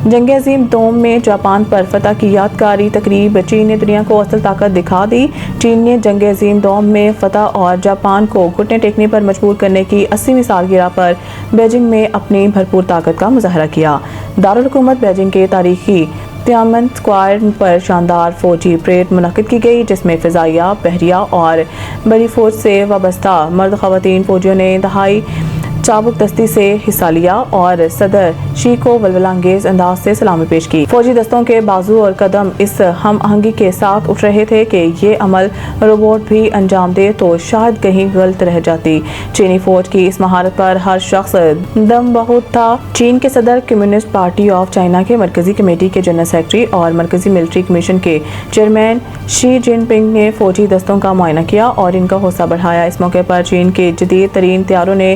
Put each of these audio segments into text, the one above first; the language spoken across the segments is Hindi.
जंग अजीम दोम में जापान पर फतह की यादगारी तकरीब। चीन ने दुनिया को असल ताकत दिखा दी। चीन ने जंग अजीम दोम में फतह और जापान को घुटने टेकने पर मजबूर करने की 80वीं सालगिरह पर बीजिंग में अपनी भरपूर ताकत का मुजाहरा किया। दारुल हुकूमत बीजिंग के तारीखी तियानमन स्क्वायर पर शानदार फौजी परेड मुनक्किद की गई, जिसमें फ़िज़ाइया, बहरिया और बड़ी फौज से वाबस्ता मर्द ख़वातीन फौजियों ने इंतहाई चाबुक दस्ती से हिस्सा लिया और सदर शी को वल्वलांगेज अंदाज से सलामी पेश की। फौजी दस्तों के बाजू और कदम इस हम आहंगी के साथ उठ रहे थे कि ये अमल रोबोट भी अंजाम दे तो शायद कहीं गलत रह जाती। चीनी फौज की इस महारत पर हर शख्स दम बहुत था। चीन के सदर कम्युनिस्ट पार्टी ऑफ चाइना के मरकजी कमेटी के जनरल सेक्रेटरी और मरकजी मिलिट्री कमीशन के चेयरमैन शी जिनपिंग ने फौजी दस्तों का मुआयना किया और इनका हौसला बढ़ाया। इस मौके पर चीन के जदीद तरीन तैयारों ने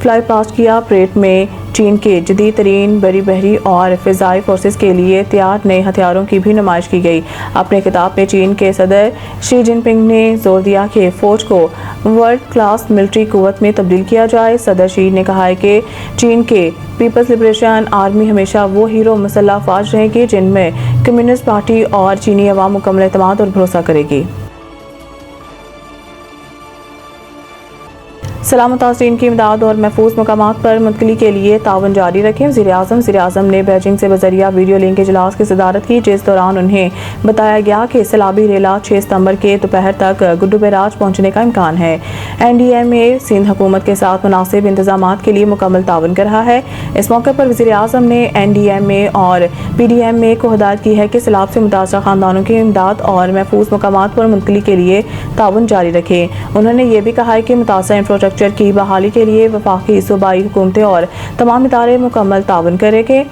फ्लाई पास्ट किया। परेड में चीन के जदीद तरीन बहरी और फ़िज़ाई फोर्सेस के लिए तैयार नए हथियारों की भी नुमाइश की गई। अपने खिताब में चीन के सदर शी जिनपिंग ने जोर दिया कि फ़ौज को वर्ल्ड क्लास मिलिट्री कुव्वत में तब्दील किया जाए। सदर शी ने कहा है कि चीन के पीपल्स लिबरेशन आर्मी हमेशा वो हीरो मुसल्लह फ़ौज रहेगी जिनमें कम्युनिस्ट पार्टी और चीनी अवाम मुकम्मल एतमाद और भरोसा करेगी। सलामत तासीन की इमदाद और महफूज मकामात पर मुंतकिली के लिए तावन जारी रखें। वज़ीर-ए-आज़म ने बीजिंग से बज़रिया वीडियो लिंक इजलास की सदारत की, जिस दौरान उन्हें बताया गया कि सैलाबी रेला 6 सितंबर के दोपहर तक गुड्डू बैराज पहुँचने का इम्कान है। NDMA सिंध हुकूमत के साथ मुनासिब इंतजामात के लिए मुकम्मल तावन कर रहा है। इस मौके पर वज़ीर-ए-आज़म ने NDMA और PDMA को हिदायत की है कि सैलाब से मुतासरा खानदानों की इमदाद और महफूज मकामात पर मुंतकिली के लिए तावन जारी रखें। उन्होंने ये भी कहा है कि मुतासरा इंफ्रास्ट्रक्चर की बहाली के लिए वफाकी सूबाई हुकूमतें और तमाम इदारे मुकम्मल तावन करेंगे।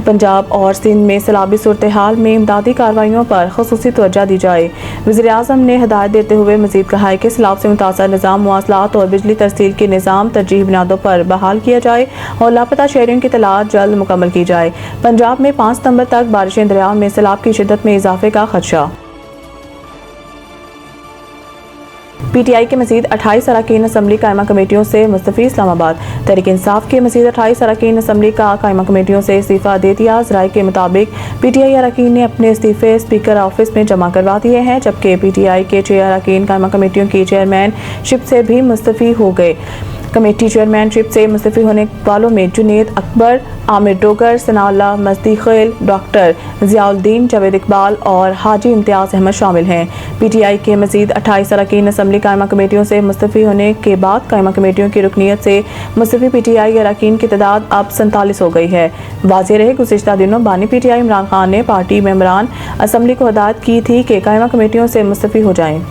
पंजाब और सिंध में सैलाबी सूरत हाल में इमदादी कार्रवाइयों पर ख़ुसूसी तवज्जो दी जाए। वज़ीर-ए-आज़म ने हिदायत देते हुए मज़ीद कहा है कि सैलाब से मुतासर निज़ाम मवासलात और बिजली तरसील के निज़ाम तरजीही बुनियादों पर बहाल किया जाए और लापता शहरियों की तलाश जल्द मुकम्मल की जाए। पंजाब में 5 सितंबर तक बारिशें दरिया में सैलाब की शिद्दत में इजाफे का खदशा। PTI के मज़ीद 28 अरकान असम्बली कायमा कमेटियों से मुस्तफ़ी। इस्लामाबाद तहरीक इंसाफ के मज़ीद 28 अरकान असम्बली का कायमा कमेटियों से इस्तीफ़ा दे दिया। ज़राए के मुताबिक PTI अरकान ने अपने इस्तीफ़े स्पीकर ऑफिस में जमा करवा दिए हैं, जबकि PTI के 6 अरकान कायमा कमेटियों की चेयरमैनशिप से भी मुस्तफ़ी हो गए। कमेटी चेयरमैनशिप से मुस्तफ़ी होने वालों में जुनेद अकबर, आमिर डोगर, सनाउल्लाह मज़दी-खैल, डॉक्टर ज़ियाउद्दीन, जावेद इकबाल और हाजी इम्तियाज़ अहमद शामिल हैं। PTI के मज़ीद 28 अरकान असम्बली कायमा कमेटियों से मुस्तफ़ी होने के बाद कायमा कमेटियों की रुकनीत से मुस्तफ़ी PTI अरकान की तादाद अब 47 हो गई है। वाज़ेह रहे गुज़िश्ता दिनों बानी PTI इमरान खान ने पार्टी मेंबरान असम्बली को हिदायत की थी कि कायमा कमेटियों से मुस्तफ़ी हो जाएँ।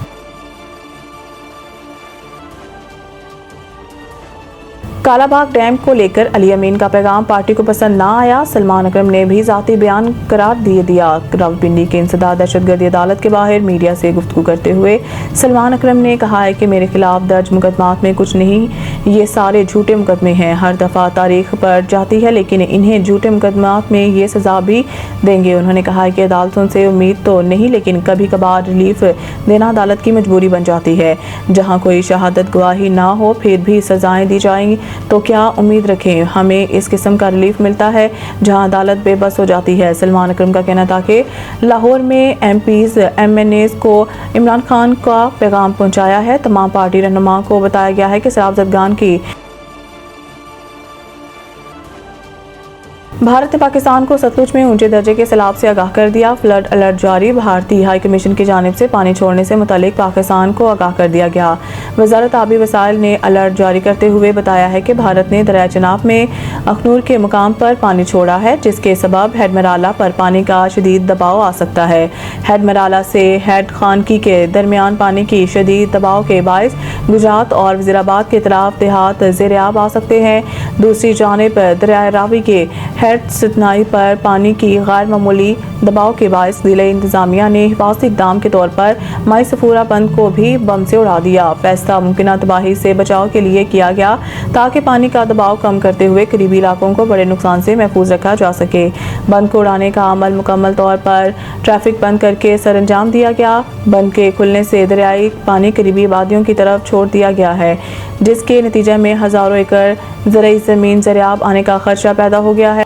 कालाबाग डैम को लेकर अली अमीन का पैगाम पार्टी को पसंद ना आया। सलमान अकरम ने भी ज़ाती बयान करार दे दिया। रावलपिंडी के इंसदाद दहशतगर्दी अदालत के बाहर मीडिया से गुफ्तगू करते हुए सलमान अकरम ने कहा है कि मेरे खिलाफ दर्ज मुकदमात में कुछ नहीं, ये सारे झूठे मुकदमे हैं। हर दफ़ा तारीख पर जाती है लेकिन इन्हें झूठे मुकदमात में ये सज़ा भी देंगे। उन्होंने कहा है कि अदालतों से उम्मीद तो नहीं, लेकिन कभी कभार रिलीफ देना अदालत की मजबूरी बन जाती है। जहाँ कोई शहादत गवाही ना हो फिर भी सज़ाएँ दी जाएंगी तो क्या उम्मीद रखें। हमें इस किस्म का रिलीफ मिलता है जहां अदालत बेबस हो जाती है। सलमान अकरम का कहना था कि लाहौर में MPs MNAs को इमरान खान का पैगाम पहुंचाया है। तमाम पार्टी रहनुमा को बताया गया है कि शराब ज़दगान की भारत ने पाकिस्तान को सतलुज में ऊंचे दर्जे के सैलाब से आगाह कर दिया। फ्लड अलर्ट जारी। भारतीय हाई कमीशन की जानिब से पानी छोड़ने से मुतालिक पाकिस्तान को आगाह कर दिया गया। वजारत आबी वसाइल ने अलर्ट जारी करते हुए बताया है कि भारत ने दरिया चनाब में अखनूर के मुकाम पर पानी छोड़ा है, जिसके सबब हेडमराला पर पानी का शदीद दबाव आ सकता है। हेडमराला से हेड खानकी के दरमियान पानी की शदीद दबाव के बायस गुजरात और वज़ीराबाद के तरफ देहात ज़ेर-ए-आब आ सकते हैं। दूसरी जानिब दरिया रावी के हेड सितनाई पर पानी की गैर मामूली दबाव के बायस ज़िला इंतज़ामिया ने हिफाजती इक़दाम के तौर पर माई सफूरा बंद को भी बम से उड़ा दिया। फैसला मुमकिन तबाही से बचाव के लिए किया गया ताकि पानी का दबाव कम करते हुए करीबी इलाकों को बड़े नुकसान से महफूज रखा जा सके। बंद को उड़ाने का अमल मुकम्मल तौर पर ट्रैफिक बंद करके सर अंजाम दिया गया। बंद के खुलने से दरियाई पानी करीबी आबादियों की तरफ छोड़ दिया गया है, जिसके नतीजे में हज़ारों एकड़ ज़रई ज़मीन ज़ेर-ए-आब आने का खदशा पैदा हो गया है।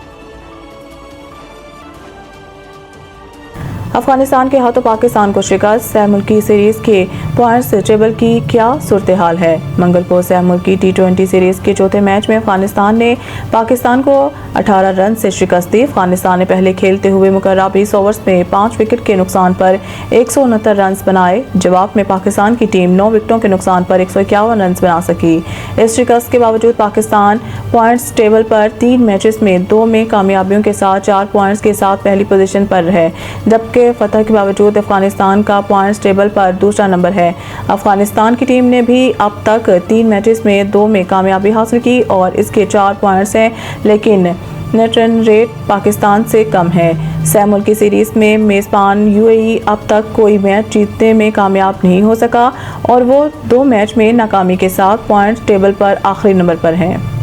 अफगानिस्तान के हाथों पाकिस्तान को शिकस्त, सह मुल्की सीरीज के पॉइंट्स टेबल की क्या सूरत हाल है। मंगल को सह मुल्की T20 सीरीज के चौथे मैच में अफगानिस्तान ने पाकिस्तान को 18 रन से शिकस्त दी। अफगानिस्तान ने पहले खेलते हुए मुकर्रर 20 ओवर्स में 5 विकेट के नुकसान पर 169 रन बनाए। जवाब में पाकिस्तान की टीम 9 विकेटों के नुकसान पर 151 रन बना सकी। इस शिकस्त के बावजूद पाकिस्तान पॉइंट्स टेबल पर 3 मैचेस में 2 में कामयाबियों के साथ 4 पॉइंट्स के साथ पहली पोजीशन पर है, जबकि फतह के बावजूद अफगानिस्तान का पॉइंट्स टेबल पर दूसरा नंबर है। अफगानिस्तान की टीम ने भी अब तक 3 मैचेस में 2 में कामयाबी हासिल की और इसके 4 पॉइंट्स हैं, लेकिन नेट रन रेट पाकिस्तान से कम है। सह मुल्की सीरीज में मेज़बान UAE अब तक कोई मैच जीतने में कामयाब नहीं हो सका और वो 2 मैच में नाकामी के साथ पॉइंट्स टेबल पर आखिरी नंबर पर हैं।